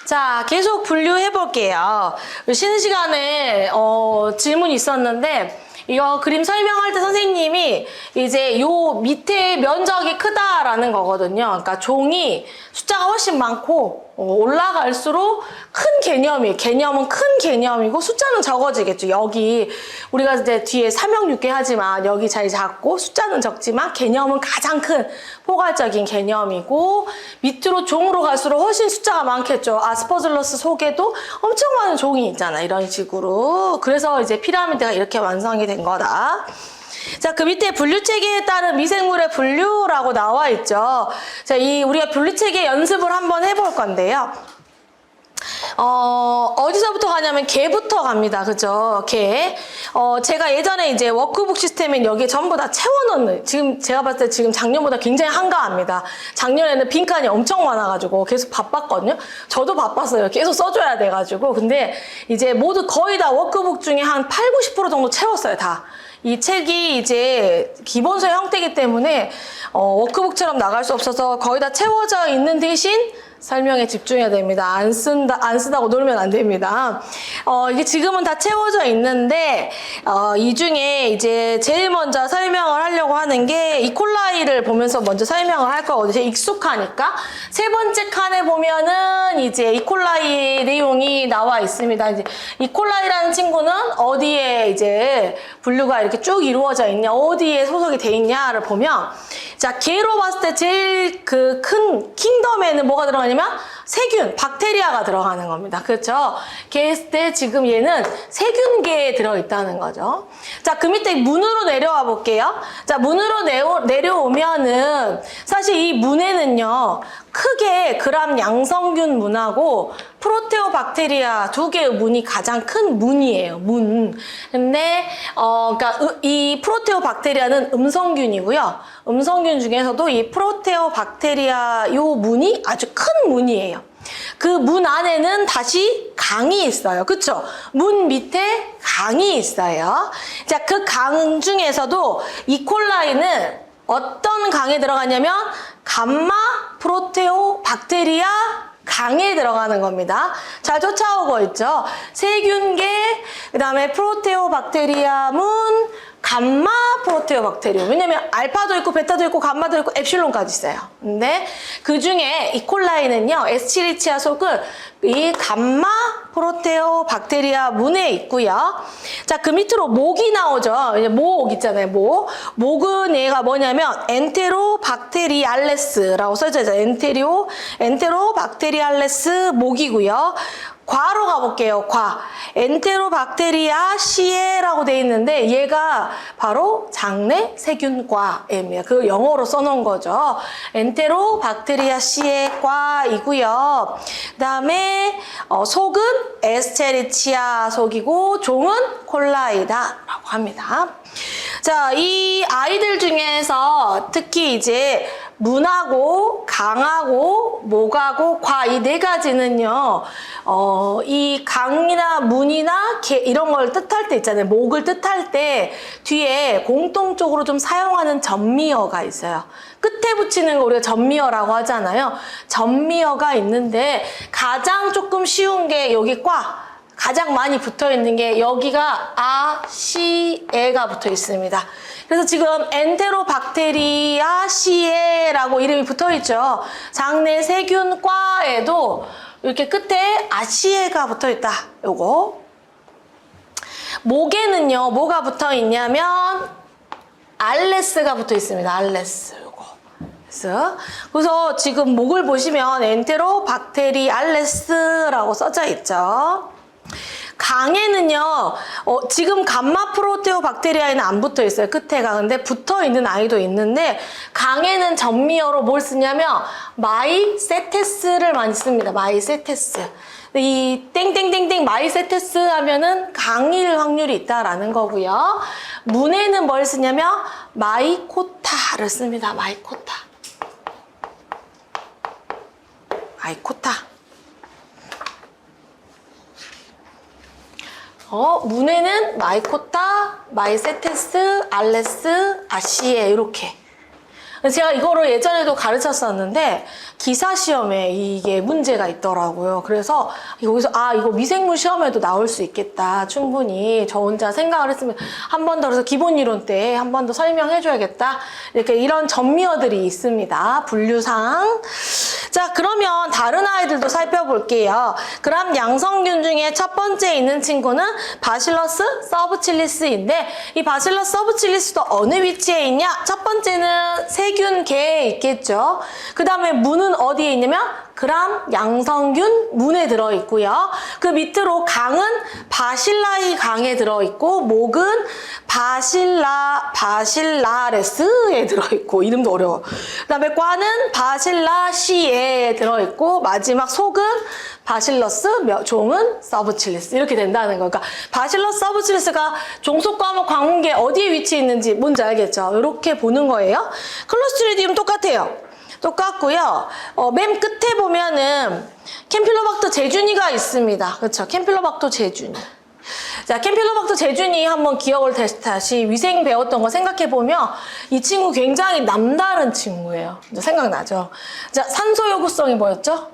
자, 계속 분류해 볼게요. 쉬는 시간에 질문이 있었는데 이거 그림 설명할 때 선생님이 이제 요 밑에 면적이 크다라는 거거든요. 그러니까 종이 숫자가 훨씬 많고 올라갈수록 큰 개념이에요. 개념은 큰 개념이고 숫자는 적어지겠죠. 여기 우리가 이제 뒤에 삼형육개 하지만 여기 잘 작고 숫자는 적지만 개념은 가장 큰 포괄적인 개념이고 밑으로 종으로 갈수록 훨씬 숫자가 많겠죠. 아스퍼질러스 속에도 엄청 많은 종이 있잖아. 이런 식으로. 그래서 이제 피라미드가 이렇게 완성이 된 거다. 자, 그 밑에 분류체계에 따른 미생물의 분류라고 나와 있죠. 자, 우리가 분류체계 연습을 한번 해볼 건데요. 어디서부터 가냐면 개부터 갑니다. 그죠? 개. 제가 예전에 이제 워크북 시스템엔 여기에 전부 다 채워넣는, 지금 제가 봤을 때 지금 작년보다 굉장히 한가합니다. 작년에는 빈칸이 엄청 많아가지고 계속 바빴거든요. 저도 바빴어요. 계속 써줘야 돼가지고. 근데 이제 모두 거의 다 워크북 중에 한 8, 90% 정도 채웠어요. 다. 이 책이 이제 기본서 형태이기 때문에 워크북처럼 나갈 수 없어서 거의 다 채워져 있는 대신 설명에 집중해야 됩니다. 안 쓰다고 놀면 안 됩니다. 이게 지금은 다 채워져 있는데, 이 중에 이제 제일 먼저 설명을 하려고 하는 게 이콜라이를 보면서 먼저 설명을 할 거거든요. 제일 익숙하니까. 세 번째 칸에 보면은 이제 이콜라이의 내용이 나와 있습니다. 이제 이콜라이라는 친구는 어디에 이제 분류가 이렇게 쭉 이루어져 있냐, 어디에 소속이 돼 있냐를 보면, 자, 개로 봤을 때 제일 그 큰 킹덤에는 뭐가 들어가냐면 세균, 박테리아가 들어가는 겁니다. 그렇죠? 개 했을 때 지금 얘는 세균계에 들어있다는 거죠. 자, 그 밑에 문으로 내려와 볼게요. 자, 문으로 내려오면은 사실 이 문에는요, 크게 그람 양성균 문하고 프로테오박테리아 두 개의 문이 가장 큰 문이에요. 문. 근데 그러니까 이 프로테오박테리아는 음성균이고요. 음성균 중에서도 이 프로테오박테리아 요 문이 아주 큰 문이에요. 그 문 안에는 다시 강이 있어요. 그쵸? 문 밑에 강이 있어요. 자, 그 강 중에서도 이콜라이는 어떤 강에 들어가냐면 감마 프로테오 박테리아 강에 들어가는 겁니다. 잘 쫓아오고 있죠. 세균계, 그 다음에 프로테오 박테리아 문, 감마 프로테오 박테리움. 왜냐면 알파도 있고 베타도 있고 감마도 있고 엡실론까지 있어요. 근데 그 중에 이콜라이는요, 에스치리치아 속은 이 감마 프로테오 박테리아 문에 있고요. 자, 그 밑으로 목이 나오죠. 목 있잖아요. 목은 얘가 뭐냐면 엔테로박테리알레스라고 써져 있어요. 엔테로박테리알레스 목이고요. 과로 가볼게요. 과. 엔테로박테리아시에라고 돼 있는데 얘가 바로 장내 세균과입니다. 그 영어로 써놓은 거죠. 엔테로박테리아시에과이고요. 그 다음에 속은 에스체리치아 속이고 종은 콜라이다라고 합니다. 자, 이 아이들 중에서 특히 이제 문하고 강하고 목하고 과 이 네 가지는요, 이 강이나 문이나 개 이런 걸 뜻할 때 있잖아요. 목을 뜻할 때 뒤에 공통적으로 좀 사용하는 전미어가 있어요. 끝에 붙이는 거 우리가 전미어라고 하잖아요. 전미어가 있는데 가장 조금 쉬운 게 여기 과. 가장 많이 붙어 있는 게 여기가 아, 시, 에가 붙어 있습니다. 그래서 지금 엔테로박테리아시에라고 이름이 붙어 있죠. 장내 세균과에도 이렇게 끝에 아시에가 붙어 있다. 요거. 목에는요, 뭐가 붙어 있냐면 알레스가 붙어 있습니다. 알레스. 요거. 그래서 지금 목을 보시면 엔테로박테리알레스라고 써져 있죠. 강에는요, 지금 감마 프로테오 박테리아에는 안 붙어 있어요. 끝에가. 근데 붙어 있는 아이도 있는데, 강에는 전미어로 뭘 쓰냐면, 마이세테스를 많이 씁니다. 마이세테스. 이 땡땡땡땡 마이세테스 하면은 강일 확률이 있다라는 거고요. 문에는 뭘 쓰냐면, 마이코타를 씁니다. 마이코타. 마이코타. 문에는 마이코타, 마이세테스, 알레스, 아시에 이렇게. 제가 이거를 예전에도 가르쳤었는데 기사 시험에 이게 문제가 있더라고요. 그래서 여기서 이거 미생물 시험에도 나올 수 있겠다. 충분히 저 혼자 생각을 했으면 한 번 더 그래서 기본 이론 때 한 번 더 설명해 줘야겠다. 이렇게 이런 전미어들이 있습니다. 분류상. 자, 그러면 다른 아이들도 살펴볼게요. 그럼 양성균 중에 첫 번째 있는 친구는 바실러스 서브칠리스인데 이 바실러스 서브칠리스도 어느 위치에 있냐? 첫 번째는 세균계에 있겠죠. 그 다음에 문은 어디에 있냐면 그람 양성균 문에 들어있고요. 그 밑으로 강은 바실라이 강에 들어있고 목은 바실라레스에 들어있고 이름도 어려워. 그 다음에 과는 바실라시에 들어있고 마지막 속은 바실러스, 종은 서브칠리스 이렇게 된다는 거. 그러니까 바실러스 서브칠리스가 종속과목 광문계 어디에 위치해 있는지 뭔지 알겠죠? 이렇게 보는 거예요. 클로스트리디움 똑같아요. 똑같고요. 맨 끝에 보면은 캠필로박터 제주니가 있습니다. 그렇죠? 캠필로박터 제주니. 자, 캠필로박터 제주니 한번 기억을 다시 위생 배웠던 거 생각해보면 이 친구 굉장히 남다른 친구예요. 생각나죠? 자, 산소 요구성이 뭐였죠?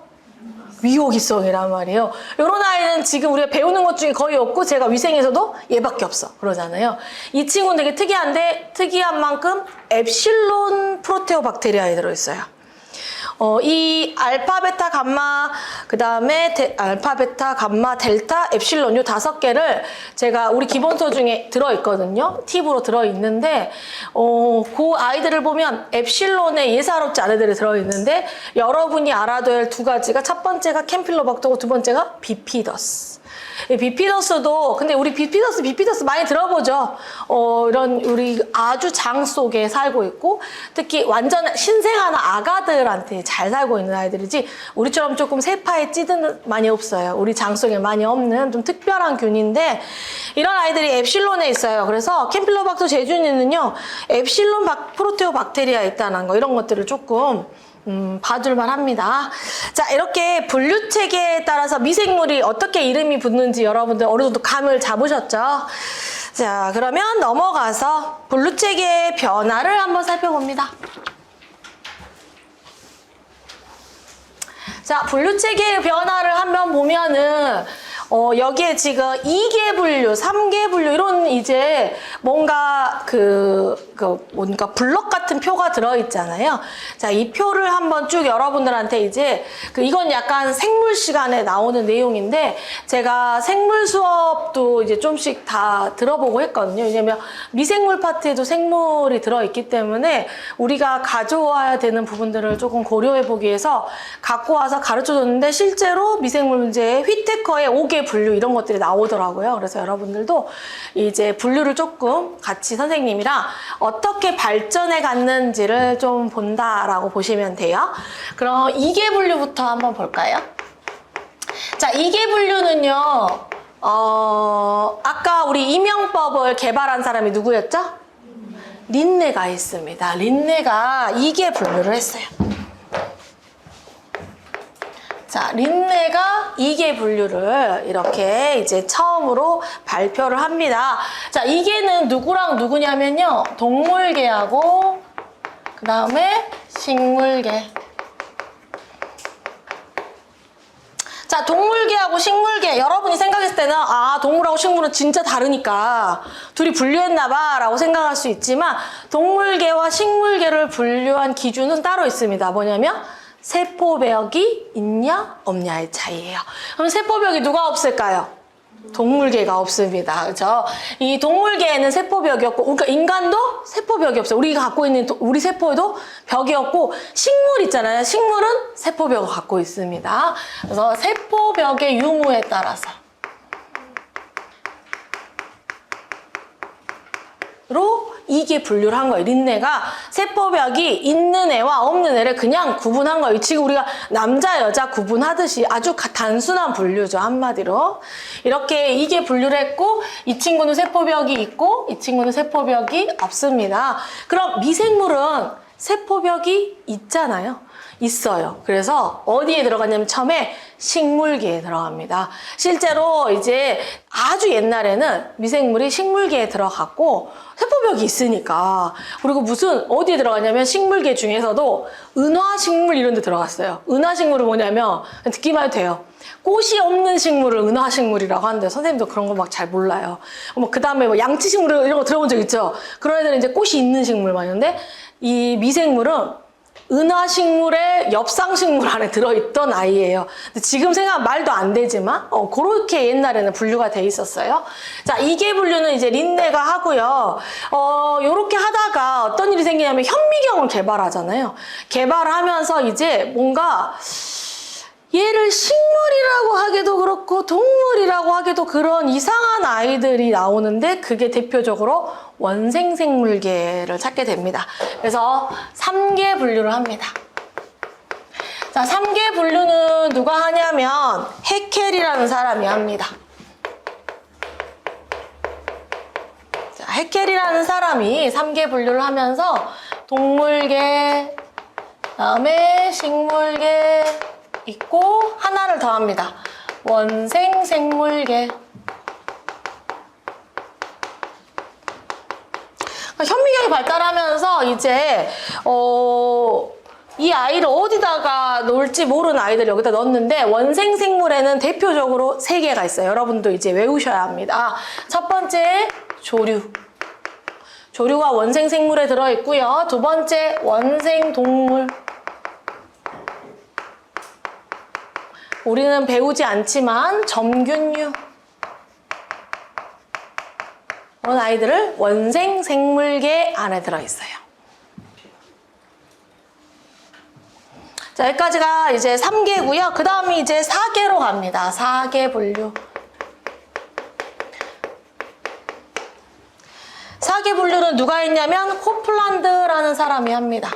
위호기성이란 말이에요. 이런 아이는 지금 우리가 배우는 것 중에 거의 없고 제가 위생에서도 얘밖에 없어. 그러잖아요. 이 친구는 되게 특이한데 특이한 만큼 엡실론 프로테오박테리아에 들어있어요. 이 알파, 베타, 감마, 그 다음에 알파, 베타, 감마, 델타, 엡실론 요 5개를 제가 우리 기본서 중에 들어있거든요. 팁으로 들어있는데 그 아이들을 보면 엡실론에 예사롭지 않은 애들이 들어있는데 여러분이 알아둬야 할 2가지가 첫 번째가 캠필로박터고 두 번째가 비피더스. 비피더스도 근데 우리 비피더스 많이 들어보죠. 이런 우리 아주 장 속에 살고 있고 특히 완전 신생아나 아가들한테 잘 살고 있는 아이들이지 우리처럼 조금 세파에 찌든 많이 없어요. 우리 장 속에 많이 없는 좀 특별한 균인데 이런 아이들이 엡실론에 있어요. 그래서 캠필로박터 제주니는요 엡실론 프로테오박테리아에 있다는 거 이런 것들을 조금 봐줄만 합니다. 자, 이렇게 분류 체계에 따라서 미생물이 어떻게 이름이 붙는지 여러분들 어느 정도 감을 잡으셨죠? 자, 그러면 넘어가서 분류 체계의 변화를 한번 살펴봅니다. 자, 분류 체계의 변화를 한번 보면은 여기에 지금 2개 분류, 3개 분류 이런 이제 뭔가 뭔가 블럭 같은 표가 들어있잖아요. 자, 이 표를 한번 쭉 여러분들한테 이제 이건 약간 생물 시간에 나오는 내용인데 제가 생물 수업도 이제 좀씩 다 들어보고 했거든요. 왜냐면 미생물 파트에도 생물이 들어있기 때문에 우리가 가져와야 되는 부분들을 조금 고려해보기 위해서 갖고 와서 가르쳐줬는데 실제로 미생물 문제에 휘테커의 5개 분류 이런 것들이 나오더라고요. 그래서 여러분들도 이제 분류를 조금 같이 선생님이랑 어떻게 발전해 갔는지를 좀 본다라고 보시면 돼요. 그럼 2개 분류부터 한번 볼까요? 자, 2개 분류는요. 아까 우리 이명법을 개발한 사람이 누구였죠? 린네가 있습니다. 린네가 2개 분류를 했어요. 자, 린네가 2개 분류를 이렇게 이제 처음으로 발표를 합니다. 자, 이게는 누구랑 누구냐면요. 동물계하고 그 다음에 식물계. 자, 동물계하고 식물계. 여러분이 생각했을 때는 동물하고 식물은 진짜 다르니까 둘이 분류했나 봐 라고 생각할 수 있지만 동물계와 식물계를 분류한 기준은 따로 있습니다. 뭐냐면 세포벽이 있냐 없냐의 차이예요. 그럼 세포벽이 누가 없을까요? 동물계가 없습니다. 그렇죠? 이 동물계에는 세포벽이 없고 그러니까 인간도 세포벽이 없어요. 우리가 갖고 있는 우리 세포에도 벽이 없고 식물 있잖아요. 식물은 세포벽을 갖고 있습니다. 그래서 세포벽의 유무에 따라서 이게 분류를 한 거예요. 린네가 세포벽이 있는 애와 없는 애를 그냥 구분한 거예요. 지금 우리가 남자 여자 구분하듯이 아주 단순한 분류죠. 한마디로 이렇게 이게 분류를 했고 이 친구는 세포벽이 있고 이 친구는 세포벽이 없습니다. 그럼 미생물은 세포벽이 있잖아요. 있어요. 그래서 어디에 들어가냐면 처음에 식물계에 들어갑니다. 실제로 이제 아주 옛날에는 미생물이 식물계에 들어갔고 세포벽이 있으니까. 그리고 무슨 어디에 들어가냐면 식물계 중에서도 은화식물 이런 데 들어갔어요. 은화식물은 뭐냐면 듣기만 해도 돼요. 꽃이 없는 식물을 은화식물이라고 하는데 선생님도 그런 거 막 잘 몰라요. 그 다음에 뭐 양치식물 이런 거 들어본 적 있죠? 그런 애들은 이제 꽃이 있는 식물만 있는데 이 미생물은 은하식물의 엽상식물 안에 들어있던 아이예요. 근데 지금 생각하면 말도 안 되지만 그렇게 옛날에는 분류가 돼 있었어요. 자, 이계 분류는 이제 린네가 하고요. 요렇게 하다가 어떤 일이 생기냐면 현미경을 개발하잖아요. 개발하면서 이제 뭔가 얘를 식물이라고 하기도 그렇고 동물이라고 하기도 그런 이상한 아이들이 나오는데 그게 대표적으로 원생생물계를 찾게 됩니다. 그래서 3계 분류를 합니다. 자, 3계 분류는 누가 하냐면 해켈이라는 사람이 합니다. 자, 해켈이라는 사람이 3계 분류를 하면서 동물계, 그다음에 식물계 있고 하나를 더 합니다. 원생생물계. 현미경이 발달하면서 이제 이 아이를 어디다가 놓을지 모르는 아이들을 여기다 넣었는데 원생생물에는 대표적으로 3개가 있어요. 여러분도 이제 외우셔야 합니다. 첫 번째 조류. 조류가 원생생물에 들어있고요. 두 번째 원생동물. 우리는 배우지 않지만 점균류. 그런 아이들을 원생생물계 안에 들어있어요. 자, 여기까지가 이제 3계고요. 그 다음이 이제 4계로 갑니다. 4계 분류. 4계 분류는 누가 했냐면 코플란드라는 사람이 합니다.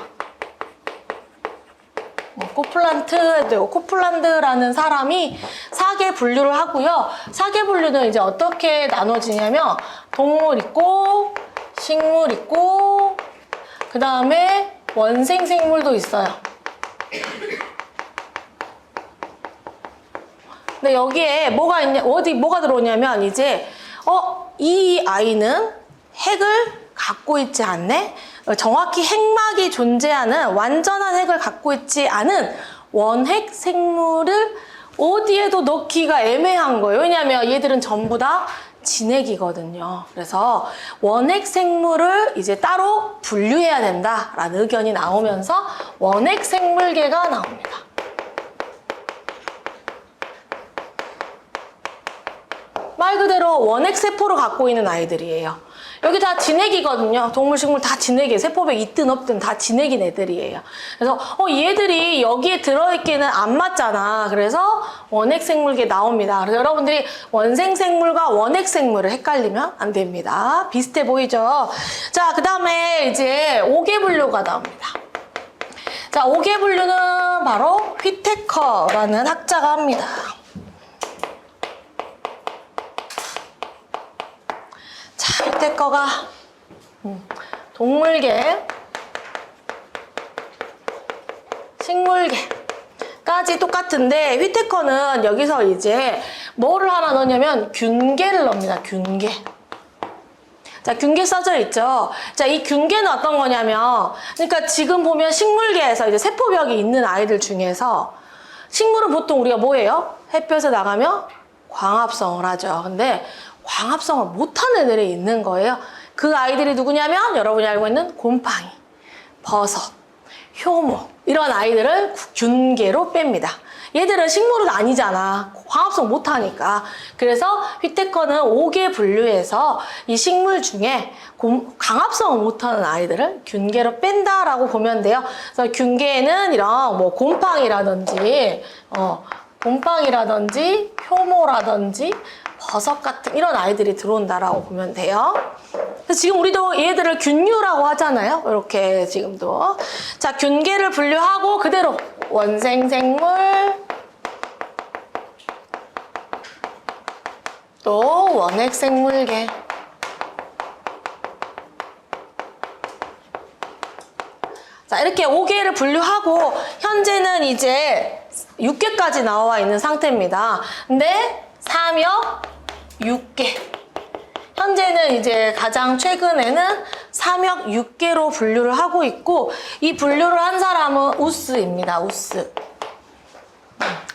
코플란드라는 사람이 4계 분류를 하고요. 4계 분류는 이제 어떻게 나눠지냐면 동물 있고 식물 있고 그 다음에 원생생물도 있어요. 근데 여기에 뭐가 있냐, 뭐가 들어오냐면 이제 이 아이는 핵을 갖고 있지 않네? 정확히 핵막이 존재하는 완전한 핵을 갖고 있지 않은 원핵 생물을 어디에도 넣기가 애매한 거예요. 왜냐하면 얘들은 전부 다 진핵이거든요. 그래서 원핵 생물을 이제 따로 분류해야 된다라는 의견이 나오면서 원핵 생물계가 나옵니다. 말 그대로 원핵 세포를 갖고 있는 아이들이에요. 여기 다 진핵이거든요. 동물, 식물 다 진핵이에요. 세포백 있든 없든 다 진핵인 애들이에요. 그래서 얘들이 여기에 들어있기는 안 맞잖아. 그래서 원핵생물계 나옵니다. 그래서 여러분들이 원생생물과 원핵생물을 헷갈리면 안 됩니다. 비슷해 보이죠? 자, 그 다음에 이제 5계 분류가 나옵니다. 자, 5계 분류는 바로 휘테커라는 학자가 합니다. 휘테커가 동물계, 식물계까지 똑같은데 휘테커는 여기서 이제 뭐를 하나 넣냐면 균계를 넣습니다. 균계. 자, 균계 써져 있죠. 자, 이 균계는 어떤 거냐면 그러니까 지금 보면 식물계에서 이제 세포벽이 있는 아이들 중에서 식물은 보통 우리가 뭐예요? 햇볕에 나가면 광합성을 하죠. 근데 광합성을 못하는 애들이 있는 거예요. 그 아이들이 누구냐면 여러분이 알고 있는 곰팡이, 버섯, 효모 이런 아이들을 균계로 뺍니다. 얘들은 식물은 아니잖아. 광합성 못하니까. 그래서 휘테커는 5계 분류해서 이 식물 중에 광합성을 못하는 아이들을 균계로 뺀다라고 보면 돼요. 그래서 균계에는 이런 뭐 곰팡이라든지 효모라든지 버섯 같은 이런 아이들이 들어온다라고 보면 돼요. 그래서 지금 우리도 얘들을 균류라고 하잖아요. 이렇게 지금도. 자, 균계를 분류하고 그대로 원생생물 또 원핵생물계 자, 이렇게 5개를 분류하고 현재는 이제 6개까지 나와 있는 상태입니다. 근데 삼역 6개. 현재는 이제 가장 최근에는 삼역 6개로 분류를 하고 있고, 이 분류를 한 사람은 우스입니다.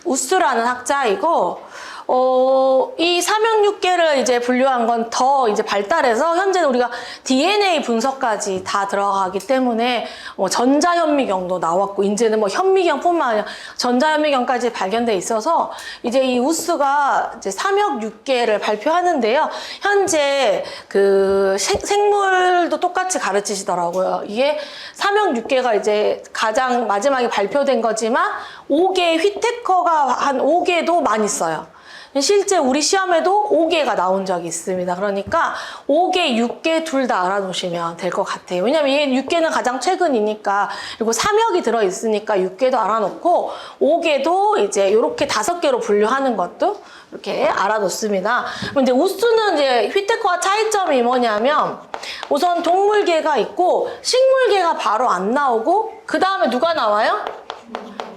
우스라는 학자이고, 이 삼역 6개를 이제 분류한 건 더 이제 발달해서 현재는 우리가 DNA 분석까지 다 들어가기 때문에 전자현미경도 나왔고, 이제는 뭐 현미경뿐만 아니라 전자현미경까지 발견돼 있어서 이제 이 우스가 이제 삼역 6개를 발표하는데요. 현재 그 생물도 똑같이 가르치시더라고요. 이게 삼역 6개가 이제 가장 마지막에 발표된 거지만 5개의 휘테커가 한 5개도 많이 써요. 실제 우리 시험에도 5개가 나온 적이 있습니다. 그러니까 5개, 6개 둘 다 알아놓으시면 될 것 같아요. 왜냐면 얘 6개는 가장 최근이니까, 그리고 삼역이 들어있으니까 6개도 알아놓고 5개도 이제 이렇게 5개로 분류하는 것도 이렇게 알아놓습니다. 근데 우스는 이제 휘테커와 차이점이 뭐냐면, 우선 동물계가 있고 식물계가 바로 안 나오고, 그 다음에 누가 나와요?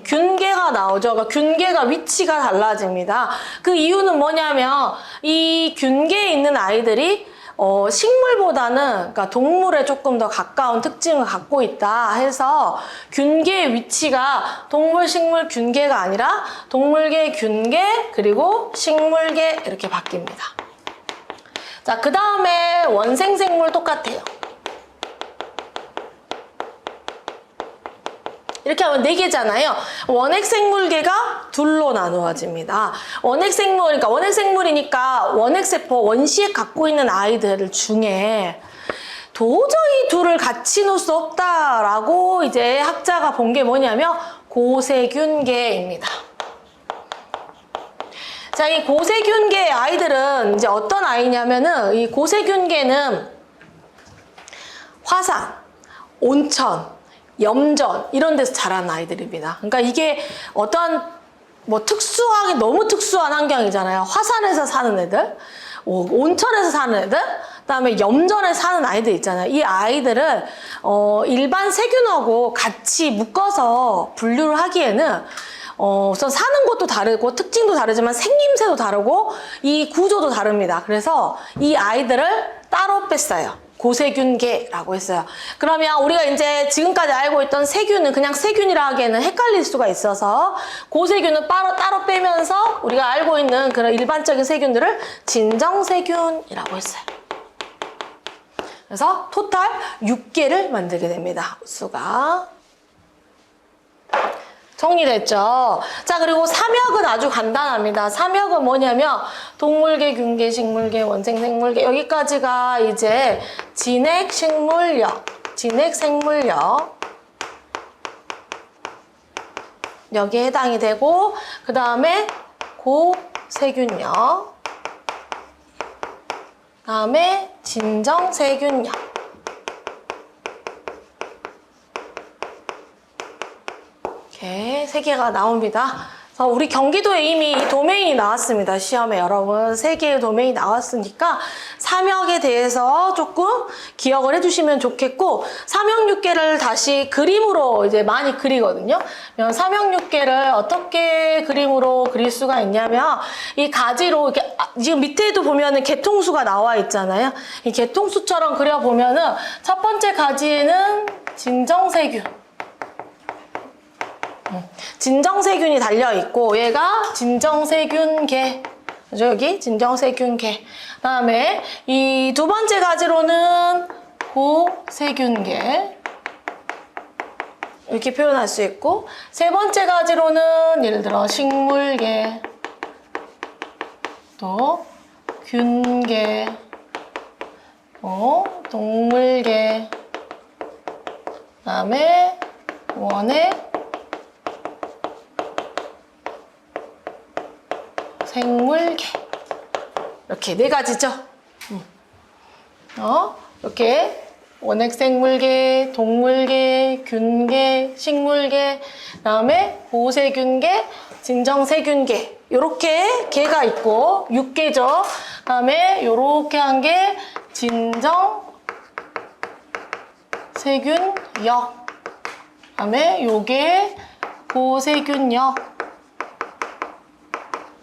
균계가 나오죠. 그러니까 균계가 위치가 달라집니다. 그 이유는 뭐냐면 이 균계에 있는 아이들이 식물보다는, 그러니까 동물에 조금 더 가까운 특징을 갖고 있다 해서 균계의 위치가 동물, 식물, 균계가 아니라 동물계, 균계, 그리고 식물계 이렇게 바뀝니다. 자, 그 다음에 원생생물 똑같아요. 이렇게 하면 4개잖아요. 원핵생물계가 둘로 나누어집니다. 그러니까 원핵생물이니까 원핵세포, 원시핵 갖고 있는 아이들 중에 도저히 둘을 같이 놓을 수 없다라고 이제 학자가 본 게 뭐냐면 고세균계입니다. 자, 이 고세균계 아이들은 이제 어떤 아이냐면은, 이 고세균계는 화산, 온천, 염전 이런 데서 자란 아이들입니다. 그러니까 이게 어떤 뭐 너무 특수한 환경이잖아요. 화산에서 사는 애들, 온천에서 사는 애들, 그다음에 염전에 사는 아이들 있잖아요. 이 아이들을 일반 세균하고 같이 묶어서 분류를 하기에는 우선 사는 곳도 다르고 특징도 다르지만 생김새도 다르고 이 구조도 다릅니다. 그래서 이 아이들을 따로 뺐어요. 고세균계라고 했어요. 그러면 우리가 이제 지금까지 알고 있던 세균은 그냥 세균이라 하기에는 헷갈릴 수가 있어서 고세균은 따로 빼면서 우리가 알고 있는 그런 일반적인 세균들을 진정세균이라고 했어요. 그래서 토탈 6개를 만들게 됩니다. 수가. 정리됐죠? 자, 그리고 삼역은 아주 간단합니다. 삼역은 뭐냐면 동물계, 균계, 식물계, 원생생물계, 여기까지가 이제 진핵식물역, 여기에 해당이 되고, 그 다음에 고세균역, 그 다음에 진정세균역. 이렇게 3개가 나옵니다. 그래서 우리 경기도에 이미 이 도메인이 나왔습니다. 시험에 여러분 3개의 도메인이 나왔으니까 삼역에 대해서 조금 기억을 해주시면 좋겠고, 삼역 6개를 다시 그림으로 이제 많이 그리거든요. 삼역 6개를 어떻게 그림으로 그릴 수가 있냐면, 이 가지로 이렇게 지금 밑에도 보면은 개통수가 나와 있잖아요. 이 개통수처럼 그려보면은 첫 번째 가지에는 진정세균. 진정세균이 달려있고, 얘가 진정세균계. 그죠? 여기 진정세균계. 그 다음에 이 두 번째 가지로는 고세균계. 이렇게 표현할 수 있고, 세 번째 가지로는 예를 들어 식물계, 또 균계, 또 동물계, 그 다음에 원핵, 생물계. 이렇게 4가지죠. 이렇게 원핵생물계, 동물계, 균계, 식물계, 그 다음에 고세균계, 진정세균계. 이렇게 개가 있고 6개죠. 그 다음에 이렇게 한 게 진정세균역. 그다음에 요게 고세균력.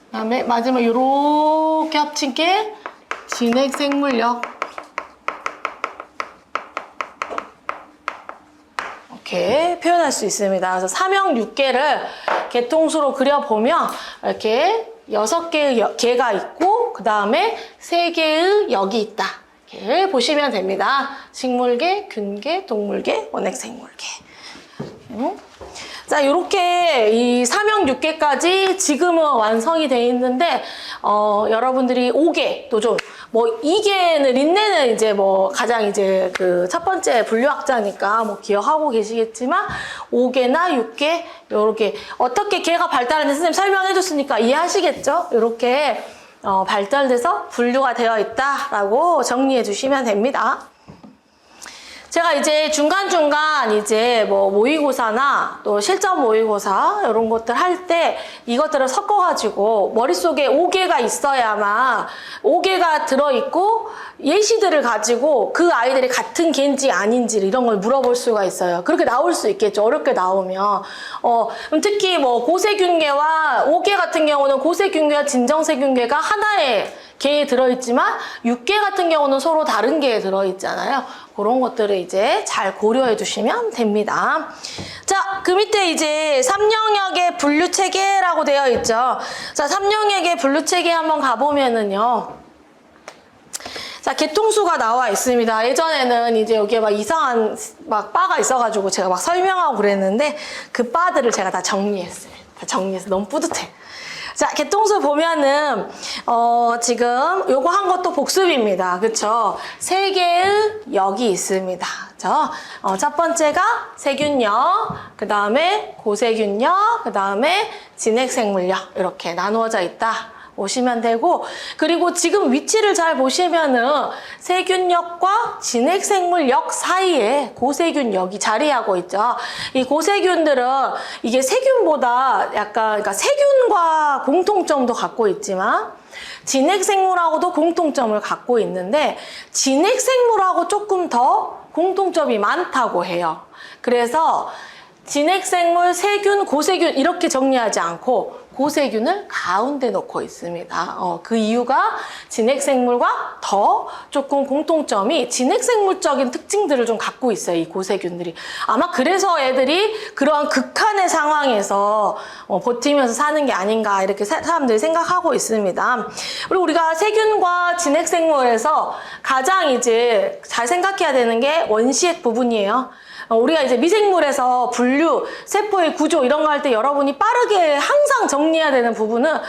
그다음에 마지막 요렇게 합친 게 진핵생물력. 이렇게 표현할 수 있습니다. 그래서 삼형 6개를 개통수로 그려보면 이렇게 6개의 개가 있고 그 다음에 3개의 역이 있다. 이렇게 보시면 됩니다. 식물계, 균계, 동물계, 원핵생물계. 자, 요렇게 이 삼형 6개까지 지금은 완성이 되어 있는데, 여러분들이 5개, 또 좀, 뭐, 2개는, 린네는 이제 뭐, 가장 이제 그 첫 번째 분류학자니까 뭐, 기억하고 계시겠지만, 5개나 6개, 요렇게, 어떻게 개가 발달하는지 선생님 설명해 줬으니까 이해하시겠죠? 요렇게, 발달돼서 분류가 되어 있다라고 정리해 주시면 됩니다. 제가 이제 중간중간 이제 뭐 모의고사나 또 실전 모의고사 이런 것들 할 때 이것들을 섞어가지고 머릿속에 5개가 있어야만 5개가 들어있고 예시들을 가지고 그 아이들이 같은 개인지 아닌지 이런 걸 물어볼 수가 있어요. 그렇게 나올 수 있겠죠. 어렵게 나오면. 특히 뭐 고세균계와 5개 같은 경우는 고세균계와 진정세균계가 하나의 개에 들어있지만 6개 같은 경우는 서로 다른 개에 들어있잖아요. 그런 것들을 이제 잘 고려해 주시면 됩니다. 자, 그 밑에 이제 3영역의 분류 체계라고 되어 있죠. 자, 3영역의 분류 체계 한번 가보면은요. 자, 개통수가 나와 있습니다. 예전에는 이제 여기에 막 이상한 막 바가 있어가지고 제가 막 설명하고 그랬는데 그 바들을 제가 다 정리했어요. 다 정리해서 너무 뿌듯해. 자, 개통수 보면은, 지금 요거 한 것도 복습입니다. 그쵸? 3개의 역이 있습니다. 그쵸? 첫 번째가 세균력, 그 다음에 고세균력, 그 다음에 진핵생물력. 이렇게 나누어져 있다. 보시면 되고, 그리고 지금 위치를 잘 보시면은 세균력과 진핵생물력 사이에 고세균력이 자리하고 있죠. 이 고세균들은 이게 세균보다 약간, 그러니까 세균과 공통점도 갖고 있지만 진핵생물하고도 공통점을 갖고 있는데 진핵생물하고 조금 더 공통점이 많다고 해요. 그래서 진핵생물, 세균, 고세균 이렇게 정리하지 않고 고세균을 가운데 놓고 있습니다. 그 이유가 진핵생물과 더 조금 공통점이 진핵생물적인 특징들을 좀 갖고 있어요. 이 고세균들이. 아마 그래서 애들이 그러한 극한의 상황에서 버티면서 사는 게 아닌가 이렇게 사람들이 생각하고 있습니다. 그리고 우리가 세균과 진핵생물에서 가장 이제 잘 생각해야 되는 게 원시핵 부분이에요. 우리가 이제 미생물에서 분류, 세포의 구조 이런 거 할 때 여러분이 빠르게 항상 정리해야 되는 부분은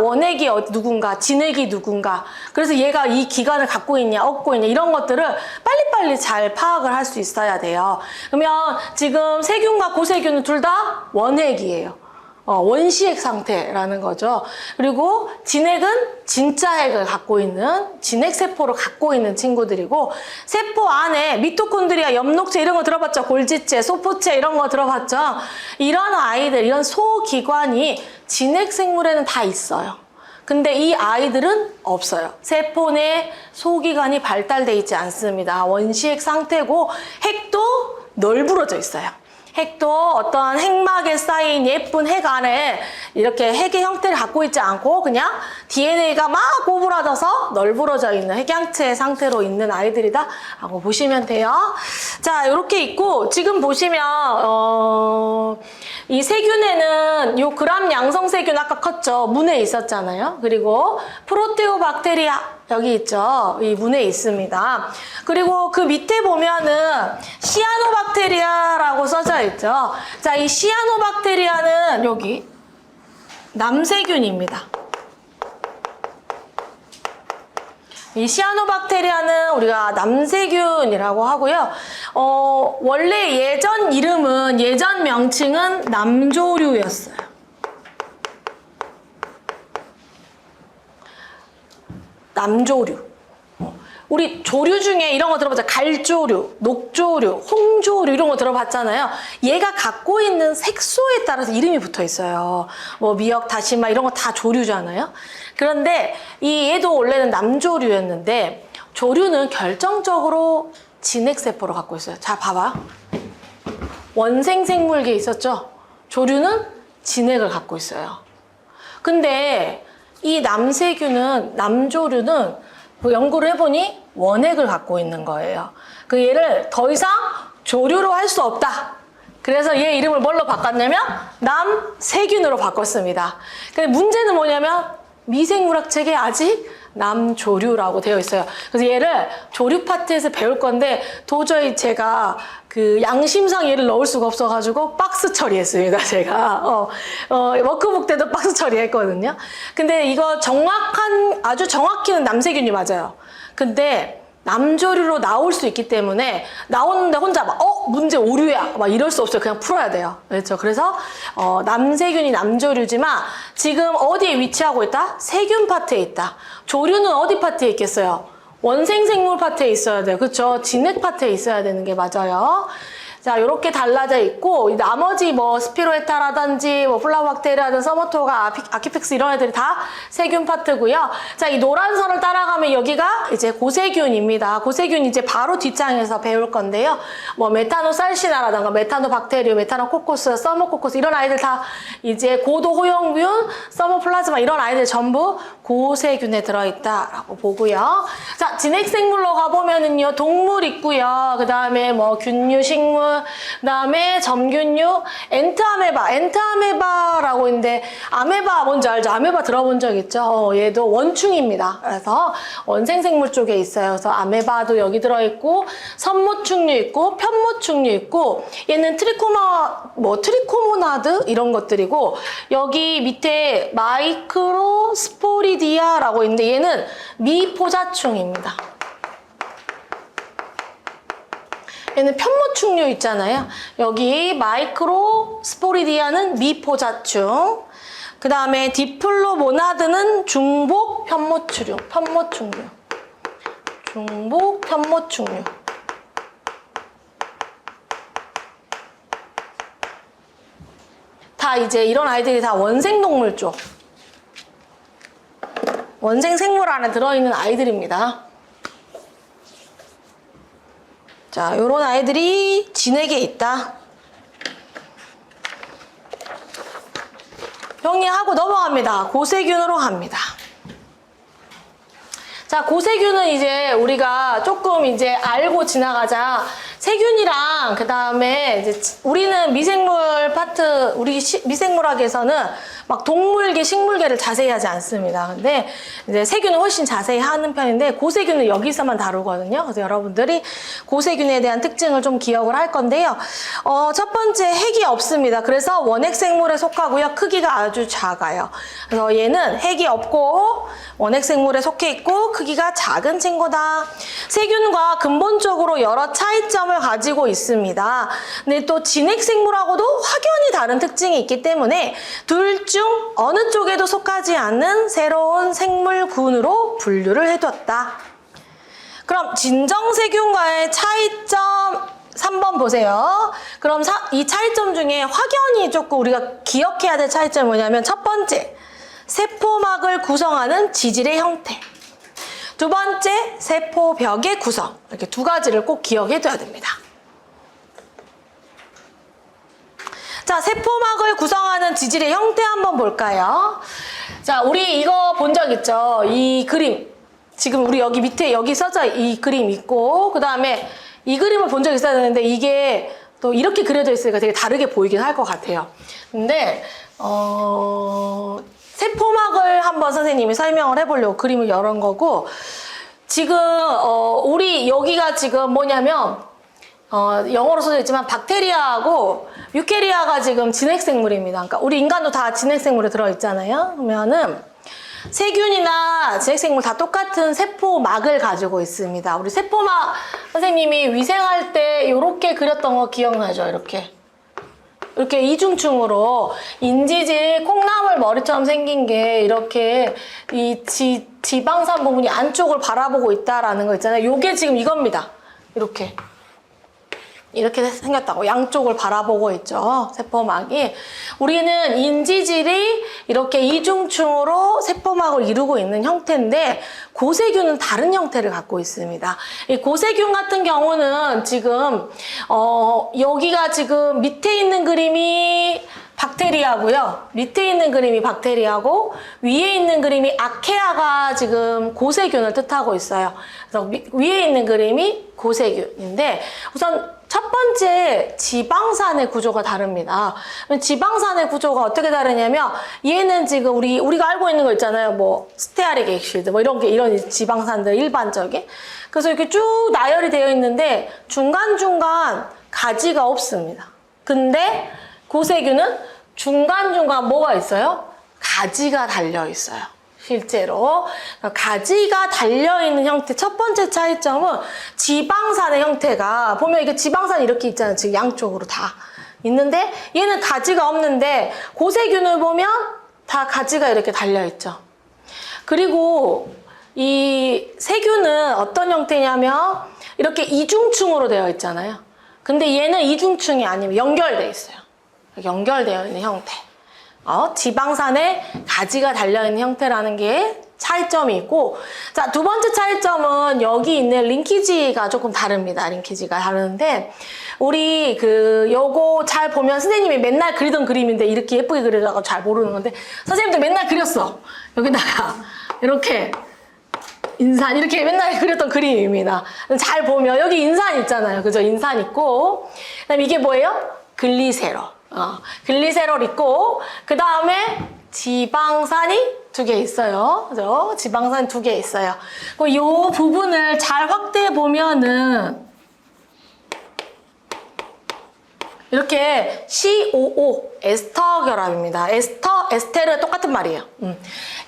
원핵이 누군가, 진핵이 누군가 그래서 얘가 이 기관을 갖고 있냐, 없고 있냐 이런 것들을 빨리빨리 잘 파악을 할 수 있어야 돼요. 그러면 지금 세균과 고세균은 둘 다 원핵이에요. 원시핵 상태라는 거죠. 그리고 진핵은 진짜 핵을 갖고 있는 진핵세포를 갖고 있는 친구들이고 세포 안에 미토콘드리아, 엽록체 이런 거 들어봤죠? 골지체, 소포체 이런 거 들어봤죠? 이런 아이들, 이런 소기관이 진핵생물에는 다 있어요. 근데 이 아이들은 없어요. 세포 내 소기관이 발달돼 있지 않습니다. 원시핵 상태고 핵도 널브러져 있어요. 핵도 어떤 핵막에 쌓인 예쁜 핵 안에 이렇게 핵의 형태를 갖고 있지 않고 그냥 DNA가 막 꼬부라져서 널브러져 있는 핵양체 상태로 있는 아이들이다 라고 보시면 돼요. 자, 이렇게 있고 지금 보시면 이 세균에는 요 그람 양성세균 아까 컸죠. 문에 있었잖아요. 그리고 프로테오박테리아 여기 있죠. 이 문에 있습니다. 그리고 그 밑에 보면은 시아노박테리아라고 써져 있죠. 자, 이 시아노박테리아는 여기 남세균입니다. 이 시아노박테리아는 우리가 남세균이라고 하고요. 원래 예전 명칭은 남조류였어요. 남조류. 우리 조류 중에 이런 거 들어봤죠? 갈조류, 녹조류, 홍조류 이런 거 들어봤잖아요. 얘가 갖고 있는 색소에 따라서 이름이 붙어 있어요. 뭐 미역, 다시마 이런 거 다 조류잖아요. 그런데 얘도 원래는 남조류였는데 조류는 결정적으로 진핵세포를 갖고 있어요. 자, 봐봐. 원생 생물계에 있었죠. 조류는 진액을 갖고 있어요. 근데 이 남세균은, 남조류는 연구를 해보니 원액을 갖고 있는 거예요. 그 얘를 더 이상 조류로 할 수 없다. 그래서 얘 이름을 뭘로 바꿨냐면 남세균으로 바꿨습니다. 근데 문제는 뭐냐면 미생물학 책에 아직 남조류라고 되어 있어요. 그래서 얘를 조류 파트에서 배울 건데 도저히 제가 그 양심상 얘를 넣을 수가 없어가지고 박스 처리했습니다. 제가 워크북 때도 박스 처리했거든요. 근데 이거 아주 정확히는 남세균이 맞아요. 근데 남조류로 나올 수 있기 때문에 나오는데 혼자 막 문제 오류야 막 이럴 수 없어요. 그냥 풀어야 돼요. 그렇죠. 그래서 남세균이 남조류지만 지금 어디에 위치하고 있다? 세균 파트에 있다. 조류는 어디 파트에 있겠어요? 원생생물 파트에 있어야 돼요. 그렇죠. 진액 파트에 있어야 되는 게 맞아요. 자, 이렇게 달라져 있고 나머지 뭐 스피로에타라든지 뭐 플라우박테리아든 서머토가 아키펙스 이런 애들이 다 세균 파트고요. 자, 이 노란 선을 따라가면 여기가 이제 고세균입니다. 고세균 이제 바로 뒷장에서 배울 건데요. 뭐 메타노살시나라든가 메타노박테리움, 메타노코코스, 서머코코스 이런 아이들 다 이제 고도 호용균, 서머플라즈마 이런 아이들 전부 고세균에 들어있다라고 보고요. 자, 진핵생물로 가보면은요 동물 있고요. 그 다음에 뭐 균류, 식물, 그 다음에 점균류, 엔트아메바라고 있는데 아메바 뭔지 알죠? 아메바 들어본 적 있죠? 얘도 원충입니다. 그래서 원생생물 쪽에 있어요. 그래서 아메바도 여기 들어있고 선모충류 있고 편모충류 있고 얘는 트리코모나드 이런 것들이고 여기 밑에 마이크로스포리디아라고 있는데 얘는 미포자충입니다. 얘는 편모충류 있잖아요. 여기 마이크로스포리디아는 미포자충. 그 다음에 디플로모나드는 중복 편모충류. 중복 편모충류. 다 이제 이런 아이들이 다 원생동물 쪽. 원생생물 안에 들어있는 아이들입니다. 자, 요런 아이들이 진액에 있다. 정리하고 넘어갑니다. 고세균으로 갑니다. 자, 고세균은 이제 우리가 조금 이제 알고 지나가자. 세균이랑 그 다음에 이제 우리는 미생물 파트, 우리 미생물학에서는 막 동물계, 식물계를 자세히 하지 않습니다. 근데 이제 세균은 훨씬 자세히 하는 편인데 고세균은 여기서만 다루거든요. 그래서 여러분들이 고세균에 대한 특징을 좀 기억을 할 건데요. 첫 번째 핵이 없습니다. 그래서 원핵생물에 속하고요. 크기가 아주 작아요. 그래서 얘는 핵이 없고 원핵생물에 속해 있고 크기가 작은 친구다. 세균과 근본적으로 여러 차이점을 가지고 있습니다. 근데 또 진핵생물하고도 확연히 다른 특징이 있기 때문에 둘 중 어느 쪽에도 속하지 않는 새로운 생물군으로 분류를 해뒀다. 그럼 진정세균과의 차이점 3번 보세요. 그럼 이 차이점 중에 확연히 조금 우리가 기억해야 될 차이점이 뭐냐면 첫 번째, 세포막을 구성하는 지질의 형태. 두 번째, 세포벽의 구성. 이렇게 두 가지를 꼭 기억해둬야 됩니다. 자, 세포막을 구성하는 지질의 형태 한번 볼까요? 자, 우리 이거 본 적 있죠? 이 그림. 지금 우리 여기 밑에 여기 써져 이 그림 있고 그 다음에 이 그림을 본 적 있어야 되는데 이게 또 이렇게 그려져 있으니까 되게 다르게 보이긴 할 것 같아요. 근데 세포막을 한번 선생님이 설명을 해보려고 그림을 열은 거고 지금 우리 여기가 지금 뭐냐면 영어로 써져 있지만 박테리아하고 유캐리아가 지금 진핵생물입니다. 그러니까 우리 인간도 다 진핵생물에 들어있잖아요. 그러면은 세균이나 진핵생물 다 똑같은 세포막을 가지고 있습니다. 우리 세포막 선생님이 위생할 때 이렇게 그렸던 거 기억나죠? 이렇게 이중충으로 인지질 콩나물 머리처럼 생긴 게 이렇게 이 지방산 부분이 안쪽을 바라보고 있다라는 거 있잖아요. 요게 지금 이겁니다. 이렇게 이렇게 생겼다고. 양쪽을 바라보고 있죠. 세포막이. 우리는 인지질이 이렇게 이중층으로 세포막을 이루고 있는 형태인데 고세균은 다른 형태를 갖고 있습니다. 이 고세균 같은 경우는 지금 여기가 지금 밑에 있는 그림이 박테리아고요. 밑에 있는 그림이 박테리아고 위에 있는 그림이 아케아가 지금 고세균을 뜻하고 있어요. 그래서 위에 있는 그림이 고세균인데 우선 첫 번째 지방산의 구조가 다릅니다. 지방산의 구조가 어떻게 다르냐면 얘는 지금 우리가 알고 있는 거 있잖아요. 뭐 스테아릭 액시드 뭐 이런 지방산들 일반적인. 그래서 이렇게 쭉 나열이 되어 있는데 중간중간 가지가 없습니다. 근데 고세균은 중간중간 뭐가 있어요? 가지가 달려 있어요. 실제로 가지가 달려있는 형태 첫 번째 차이점은 지방산의 형태가 보면 이게 지방산이 이렇게 있잖아요. 지금 양쪽으로 다 있는데 얘는 가지가 없는데 고세균을 보면 다 가지가 이렇게 달려있죠. 그리고 이 세균은 어떤 형태냐면 이렇게 이중층으로 되어 있잖아요. 근데 얘는 이중층이 아니면 연결되어 있어요. 연결되어 있는 형태. 지방산에 가지가 달려있는 형태라는 게 차이점이 있고, 자, 두 번째 차이점은 여기 있는 링키지가 조금 다릅니다. 링키지가 다른데, 우리 요거 잘 보면 선생님이 맨날 그리던 그림인데 이렇게 예쁘게 그리다가 잘 모르는 건데, 선생님도 맨날 그렸어. 여기다가 이렇게 인산 이렇게 맨날 그렸던 그림입니다. 잘 보면 여기 인산 있잖아요. 그죠? 인산 있고, 그다음에 이게 뭐예요? 글리세롤. 글리세롤 있고 그 다음에 지방산이 2개 있어요. 그죠? 지방산 2개 있어요. 이 부분을 잘 확대해 보면은 이렇게 COO 에스터 결합입니다. 에스테르 똑같은 말이에요.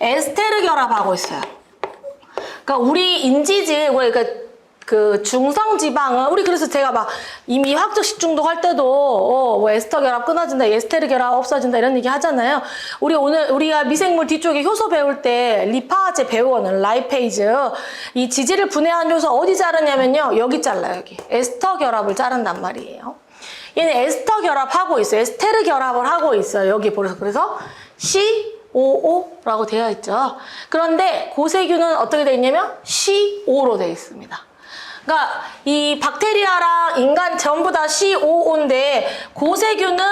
에스테르 결합하고 있어요. 그러니까 우리 인지질 그러니까 그 중성지방은 우리 그래서 제가 막 이미 화학적 식중독 할 때도 뭐 에스터 결합 끊어진다, 에스테르 결합 없어진다 이런 얘기 하잖아요. 우리가 미생물 뒤쪽에 효소 배울 때 리파제 배우는 라이페이즈 이 지질을 분해한 요소 어디 자르냐면요 여기 잘라요. 여기 에스터 결합을 자른단 말이에요. 얘는 에스터 결합하고 있어요. 에스테르 결합을 하고 있어요. 여기 보세요. 그래서 COO라고 되어 있죠. 그런데 고세균은 어떻게 되어 있냐면 CO로 되어 있습니다. 그러니까 이 박테리아랑 인간 전부 다 COO인데 고세균은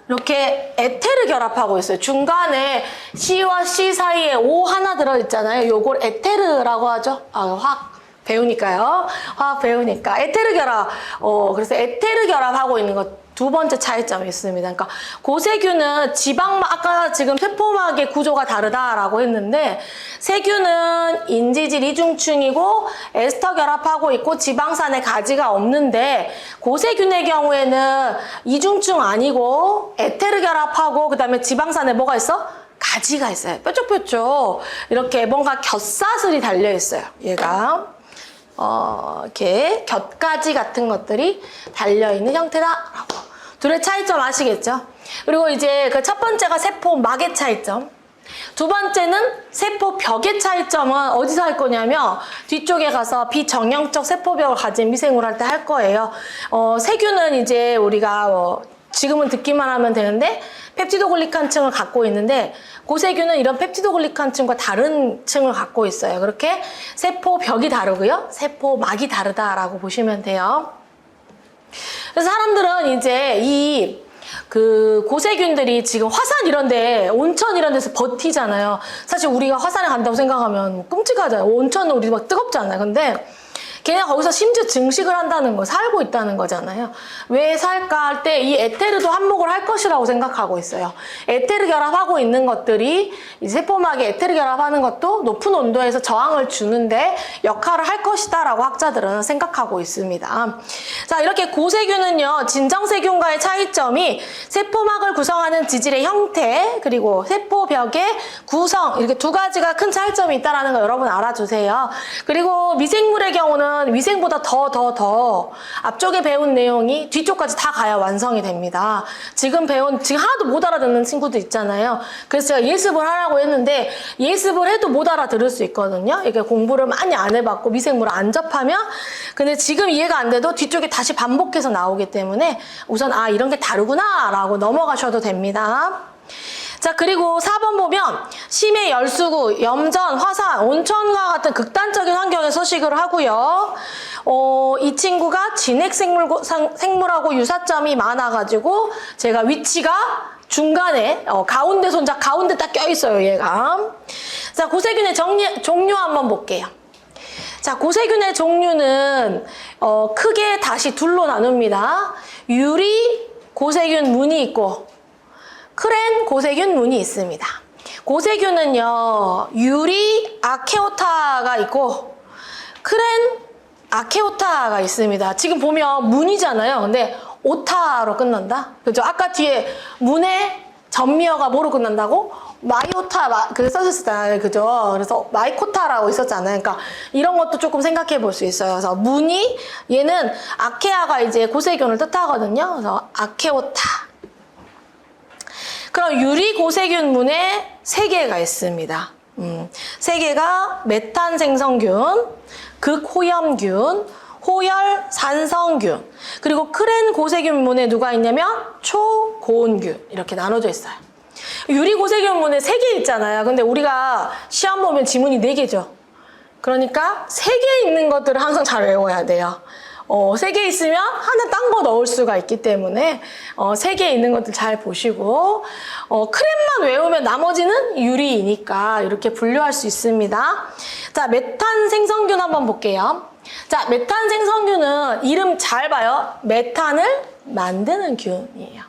이렇게 에테르 결합하고 있어요. 중간에 C와 C 사이에 O 하나 들어있잖아요. 요걸 에테르라고 하죠. 화학 배우니까요. 화학 배우니까 에테르 결합. 그래서 에테르 결합하고 있는 것 두 번째 차이점이 있습니다. 그러니까 고세균은 아까 지금 세포막의 구조가 다르다라고 했는데 세균은 인지질 이중층이고 에스터 결합하고 있고 지방산에 가지가 없는데 고세균의 경우에는 이중층 아니고 에테르 결합하고 그 다음에 지방산에 뭐가 있어? 가지가 있어요. 뾰족뾰족 이렇게 뭔가 곁사슬이 달려 있어요. 얘가. 이렇게 곁가지 같은 것들이 달려있는 형태다라고. 둘의 차이점 아시겠죠? 그리고 이제 그 첫 번째가 세포막의 차이점. 두 번째는 세포벽의 차이점은 어디서 할 거냐면 뒤쪽에 가서 비정형적 세포벽을 가진 미생물 할 때 할 거예요. 세균은 이제 우리가 지금은 듣기만 하면 되는데 펩티도글리칸층을 갖고 있는데 고세균은 이런 펩티도글리칸층과 다른 층을 갖고 있어요. 그렇게 세포벽이 다르고요. 세포막이 다르다라고 보시면 돼요. 그래서 사람들은 이제 고세균들이 지금 화산 이런데, 온천 이런 데서 버티잖아요. 사실 우리가 화산에 간다고 생각하면 끔찍하잖아요. 온천은 우리 막 뜨겁잖아요. 근데 걔네 거기서 심지어 증식을 한다는 거, 살고 있다는 거잖아요. 왜 살까 할 때 이 에테르도 한몫을 할 것이라고 생각하고 있어요. 에테르 결합하고 있는 것들이 이 세포막에 에테르 결합하는 것도 높은 온도에서 저항을 주는데 역할을 할 것이다라고 학자들은 생각하고 있습니다. 자, 이렇게 고세균은요, 진정세균과의 차이점이 세포막을 구성하는 지질의 형태, 그리고 세포벽의 구성, 이렇게 두 가지가 큰 차이점이 있다는 거 여러분 알아주세요. 그리고 미생물의 경우는 시스템은 위생보다 더 앞쪽에 배운 내용이 뒤쪽까지 다 가야 완성이 됩니다. 지금 하나도 못 알아듣는 친구도 있잖아요. 그래서 제가 예습을 하라고 했는데 예습을 해도 못 알아들을 수 있거든요. 이게 공부를 많이 안 해봤고 미생물을 안 접하면. 근데 지금 이해가 안 돼도 뒤쪽에 다시 반복해서 나오기 때문에 우선 이런 게 다르구나 라고 넘어가셔도 됩니다. 자, 그리고 4번 보면 심해 열수구, 염전, 화산, 온천과 같은 극단적인 환경에 서식을 하고요. 이 친구가 진핵생물하고 유사점이 많아가지고 제가 위치가 중간에 가운데 손잡 가운데 딱 껴있어요, 얘가. 자, 고세균의 종류 한번 볼게요. 자, 고세균의 종류는 크게 다시 둘로 나눕니다. 유리 고세균 문이 있고 크렌 고세균 문이 있습니다. 고세균은요, 유리 아케오타가 있고 크렌 아케오타가 있습니다. 지금 보면 문이잖아요. 근데 오타로 끝난다. 그죠? 아까 뒤에 문의 전미어가 뭐로 끝난다고? 마이오타, 써졌잖아요. 그죠? 그래서 마이코타라고 있었잖아요. 그러니까 이런 것도 조금 생각해 볼 수 있어요. 그래서 문이, 얘는 아케아가 이제 고세균을 뜻하거든요. 그래서 아케오타. 그럼 유리 고세균 문에 3개가 있습니다. 3개가 메탄 생성균, 극호염균, 호열 산성균, 그리고 크렌 고세균 문에 누가 있냐면 초고온균 이렇게 나눠져 있어요. 유리 고세균 문에 3개 있잖아요. 근데 우리가 시험 보면 지문이 4개죠. 그러니까 3개 있는 것들을 항상 잘 외워야 돼요. 3개 있으면 하나 딴 거 넣을 수가 있기 때문에 3개 있는 것들 잘 보시고 크렘만 외우면 나머지는 유리이니까 이렇게 분류할 수 있습니다. 자, 메탄 생성균 한번 볼게요. 자, 메탄 생성균은 이름 잘 봐요. 메탄을 만드는 균이에요.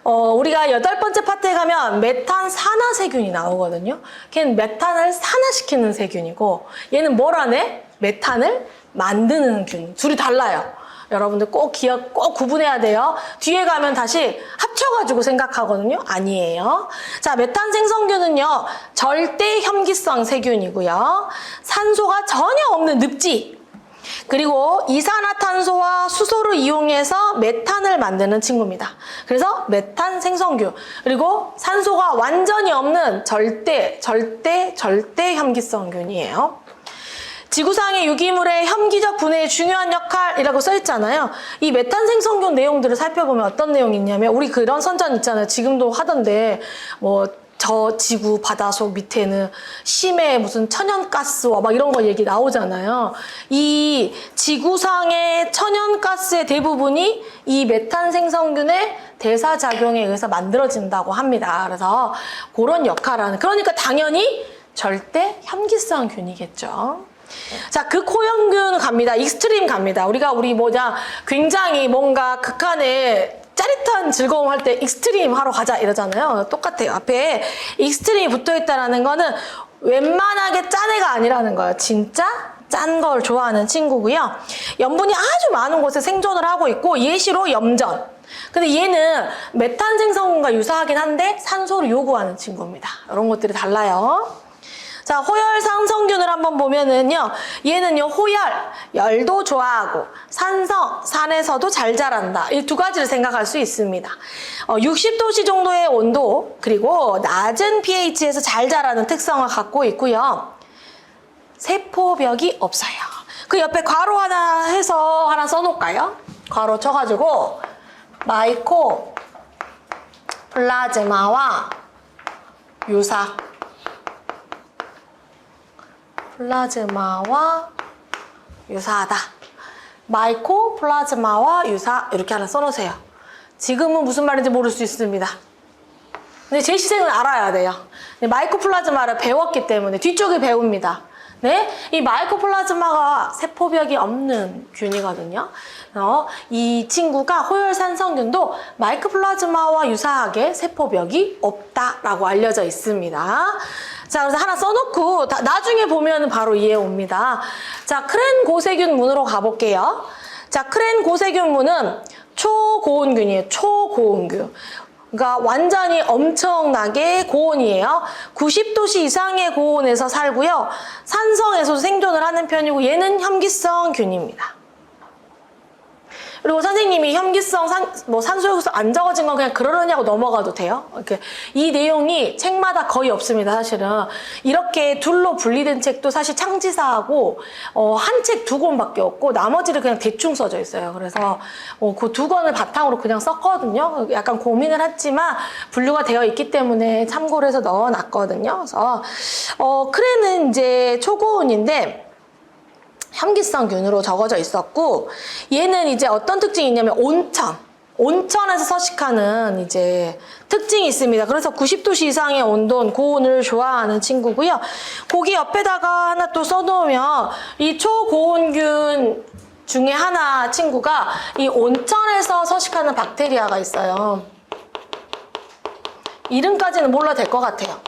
우리가 8번째 파트에 가면 메탄 산화세균이 나오거든요. 걔는 메탄을 산화시키는 세균이고 얘는 뭘 하네? 메탄을 만드는 균. 둘이 달라요. 여러분들 꼭 구분해야 돼요. 뒤에 가면 다시 합쳐가지고 생각하거든요. 아니에요. 자, 메탄 생성균은요, 절대 혐기성 세균이고요. 산소가 전혀 없는 늪지. 그리고 이산화탄소와 수소를 이용해서 메탄을 만드는 친구입니다. 그래서 메탄 생성균. 그리고 산소가 완전히 없는 절대 혐기성균이에요. 지구상의 유기물의 혐기적 분해에 중요한 역할이라고 써있잖아요. 이 메탄 생성균 내용들을 살펴보면 어떤 내용이 있냐면 우리 그런 선전 있잖아요. 지금도 하던데 저 지구 바다속 밑에는 심해 무슨 천연가스와 막 이런 거 얘기 나오잖아요. 이 지구상의 천연가스의 대부분이 이 메탄 생성균의 대사작용에 의해서 만들어진다고 합니다. 그래서 그런 역할을 하는. 그러니까 당연히 절대 혐기성 균이겠죠. 자, 극호염균 갑니다. 익스트림 갑니다. 굉장히 뭔가 극한의 짜릿한 즐거움 할 때 익스트림 하러 가자 이러잖아요. 똑같아요. 앞에 익스트림이 붙어있다는 거는 웬만하게 짠 애가 아니라는 거예요. 진짜 짠 걸 좋아하는 친구고요. 염분이 아주 많은 곳에 생존을 하고 있고 예시로 염전. 근데 얘는 메탄 생성균과 유사하긴 한데 산소를 요구하는 친구입니다. 이런 것들이 달라요. 자, 호열 산성균을 한번 보면은요, 얘는요, 열도 좋아하고, 산에서도 잘 자란다. 이 2가지를 생각할 수 있습니다. 60도씨 정도의 온도, 그리고 낮은 pH에서 잘 자라는 특성을 갖고 있고요. 세포벽이 없어요. 그 옆에 괄호 하나 써놓을까요? 괄호 쳐가지고, 마이코 플라즈마와 유사. 플라즈마와 유사하다. 마이코 플라즈마와 유사 이렇게 하나 써놓으세요. 지금은 무슨 말인지 모를 수 있습니다. 근데 제 시생은 알아야 돼요. 마이코 플라즈마를 배웠기 때문에 뒤쪽에 배웁니다. 네, 이 마이코 플라즈마가 세포벽이 없는 균이거든요. 이 친구가 호열산성균도 마이코 플라즈마와 유사하게 세포벽이 없다라고 알려져 있습니다. 자, 그래서 하나 써놓고 나중에 보면 바로 이해 옵니다. 자, 크렌 고세균 문으로 가볼게요. 자, 크렌 고세균 문은 초고온균이에요. 초고온균. 그러니까 완전히 엄청나게 고온이에요. 90도씨 이상의 고온에서 살고요. 산성에서도 생존을 하는 편이고 얘는 혐기성 균입니다. 그리고 선생님이 혐기성 산소효소 안 적어진 건 그냥 그러느냐고 넘어가도 돼요. 이렇게 이 내용이 책마다 거의 없습니다. 사실은 이렇게 둘로 분리된 책도 사실 창지사하고 한 책 2권밖에 없고 나머지를 그냥 대충 써져 있어요. 그래서 그 2권을 바탕으로 그냥 썼거든요. 약간 고민을 했지만 분류가 되어 있기 때문에 참고를 해서 넣어놨거든요. 그래서 크레는 이제 초고온인데 혐기성균으로 적어져 있었고 얘는 이제 어떤 특징이 있냐면 온천에서 서식하는 이제 특징이 있습니다. 그래서 90도씨 이상의 온도는 고온을 좋아하는 친구고요. 거기 옆에다가 하나 또 써놓으면 이 초고온균 중에 하나 친구가 이 온천에서 서식하는 박테리아가 있어요. 이름까지는 몰라도 될 것 같아요.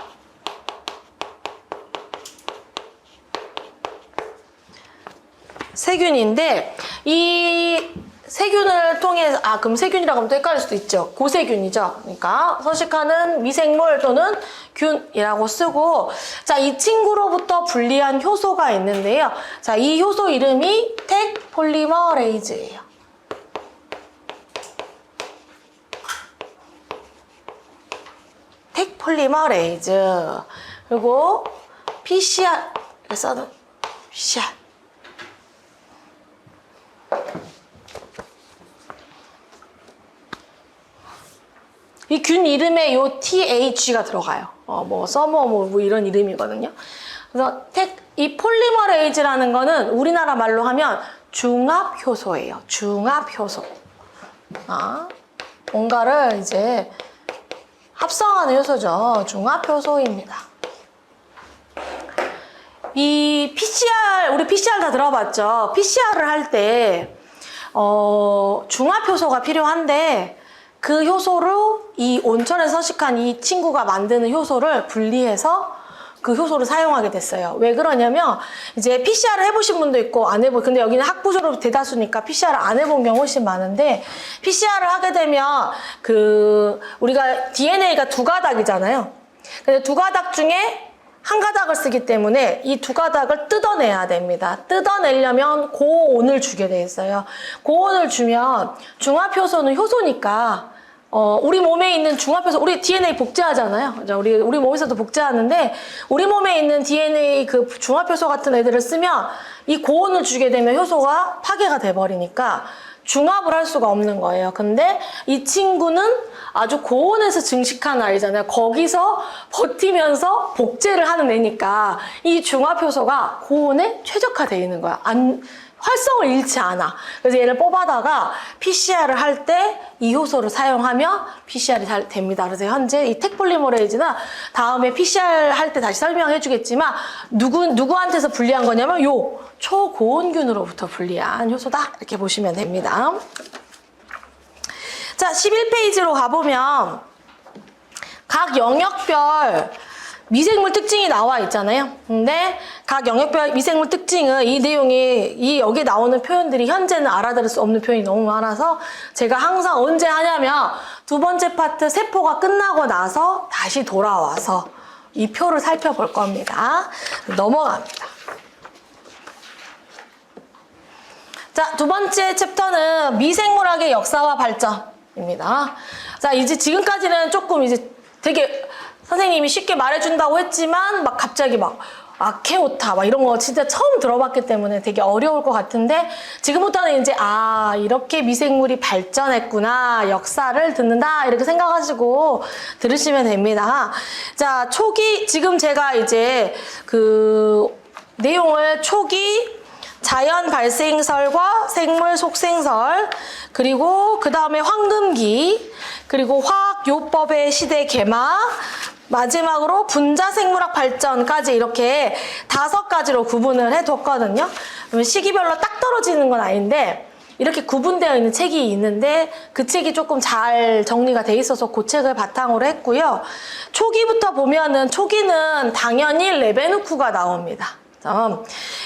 세균인데 이 세균을 통해서 그럼 세균이라고 하면 또 헷갈릴 수도 있죠. 고세균이죠. 그러니까 서식하는 미생물 또는 균이라고 쓰고 자, 이 친구로부터 분리한 효소가 있는데요. 자, 이 효소 이름이 택폴리머레이즈예요. 택폴리머레이즈. 그리고 PCR 써는 PCR. 이 균 이름에 요 TH가 들어가요. 뭐 이런 이름이거든요. 그래서 이 폴리머레이즈라는 거는 우리나라 말로 하면 중합효소예요. 중합효소. 뭔가를 이제 합성하는 효소죠. 중합효소입니다. 이 PCR, 우리 PCR 다 들어봤죠? PCR을 할 때, 중합효소가 필요한데, 그 효소로 이 온천에 서식한 이 친구가 만드는 효소를 분리해서 그 효소를 사용하게 됐어요. 왜 그러냐면 이제 PCR을 해보신 분도 있고 안 해본, 근데 여기는 학부적으로 대다수니까 PCR을 안 해본 경우 훨씬 많은데 PCR을 하게 되면 우리가 DNA가 2가닥이잖아요. 근데 2가닥 중에 한 가닥을 쓰기 때문에 이 2가닥을 뜯어내야 됩니다. 뜯어내려면 고온을 주게 돼 있어요. 고온을 주면 중합효소는 효소니까 우리 몸에 있는 중합효소, 우리 DNA 복제하잖아요. 우리 몸에서도 복제하는데 우리 몸에 있는 DNA 그 중합효소 같은 애들을 쓰면 이 고온을 주게 되면 효소가 파괴가 돼버리니까 중합을 할 수가 없는 거예요. 근데 이 친구는 아주 고온에서 증식한 아이잖아요. 거기서 버티면서 복제를 하는 애니까 이 중합효소가 고온에 최적화되어 있는 거야. 활성을 잃지 않아. 그래서 얘를 뽑아다가 PCR을 할 때 이 효소를 사용하면 PCR이 잘 됩니다. 그래서 현재 이 택폴리머레이즈는 다음에 PCR 할 때 다시 설명해 주겠지만 누구한테서 분리한 거냐면 요 초고온균으로부터 분리한 효소다. 이렇게 보시면 됩니다. 자, 11페이지로 가보면 각 영역별 미생물 특징이 나와 있잖아요. 근데 각 영역별 미생물 특징은 이 내용이 여기에 나오는 표현들이 현재는 알아들을 수 없는 표현이 너무 많아서 제가 항상 언제 하냐면 2번째 파트 세포가 끝나고 나서 다시 돌아와서 이 표를 살펴볼 겁니다. 넘어갑니다. 자, 2번째 챕터는 미생물학의 역사와 발전입니다. 자, 이제 지금까지는 조금 이제 되게 선생님이 쉽게 말해준다고 했지만 막 갑자기 막 아케오타 막 이런 거 진짜 처음 들어봤기 때문에 되게 어려울 것 같은데 지금부터는 이제 이렇게 미생물이 발전했구나, 역사를 듣는다 이렇게 생각하시고 들으시면 됩니다. 자, 초기 지금 제가 이제 그 내용을 초기 자연 발생설과 생물 속생설, 그리고 그 다음에 황금기, 그리고 화학요법의 시대 개막, 마지막으로 분자생물학 발전까지 이렇게 5가지로 구분을 해뒀거든요. 시기별로 딱 떨어지는 건 아닌데 이렇게 구분되어 있는 책이 있는데 그 책이 조금 잘 정리가 돼 있어서 그 책을 바탕으로 했고요. 초기부터 보면은 초기는 당연히 레베누크가 나옵니다.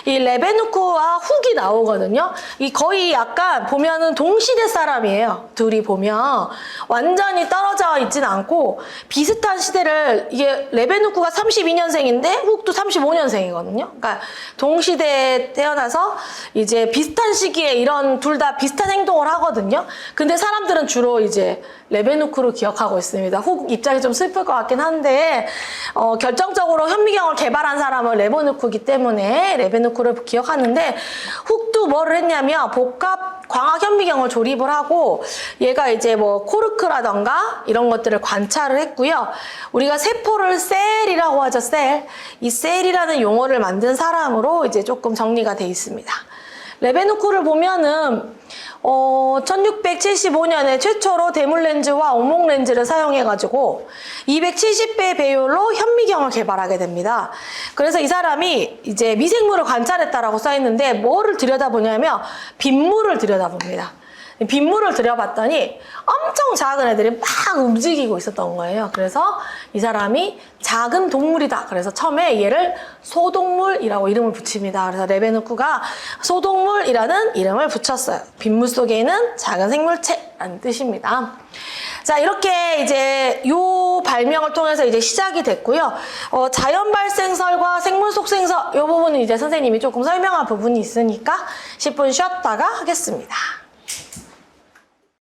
이 레베누크와 훅이 나오거든요. 이 거의 약간 보면은 동시대 사람이에요. 둘이 보면 완전히 떨어져 있진 않고 비슷한 시대를 이게 레베누크가 32년생인데 훅도 35년생이거든요. 그러니까 동시대에 태어나서 이제 비슷한 시기에 이런 둘 다 비슷한 행동을 하거든요. 근데 사람들은 주로 이제 레베누크로 기억하고 있습니다. 훅 입장이 좀 슬플 것 같긴 한데 결정적으로 현미경을 개발한 사람은 레베누크이기 때문에 레베누크를 기억하는데 훅도 뭐를 했냐면 복합 광학 현미경을 조립을 하고 얘가 이제 뭐 코르크라던가 이런 것들을 관찰을 했고요. 우리가 세포를 셀이라고 하죠. 셀. 이 셀이라는 용어를 만든 사람으로 이제 조금 정리가 돼 있습니다. 레베누크를 보면은 1675년에 최초로 대물 렌즈와 오목 렌즈를 사용해가지고 270배 배율로 현미경을 개발하게 됩니다. 그래서 이 사람이 이제 미생물을 관찰했다라고 써있는데 뭐를 들여다보냐면 빗물을 들여다봅니다. 빗물을 들여봤더니 엄청 작은 애들이 막 움직이고 있었던 거예요. 그래서 이 사람이 작은 동물이다. 그래서 처음에 얘를 소동물이라고 이름을 붙입니다. 그래서 레베누크가 소동물이라는 이름을 붙였어요. 빗물 속에 있는 작은 생물체라는 뜻입니다. 자, 이렇게 이제 요 발명을 통해서 이제 시작이 됐고요. 자연 발생설과 생물 속생설 요 부분은 이제 선생님이 조금 설명한 부분이 있으니까 10분 쉬었다가 하겠습니다.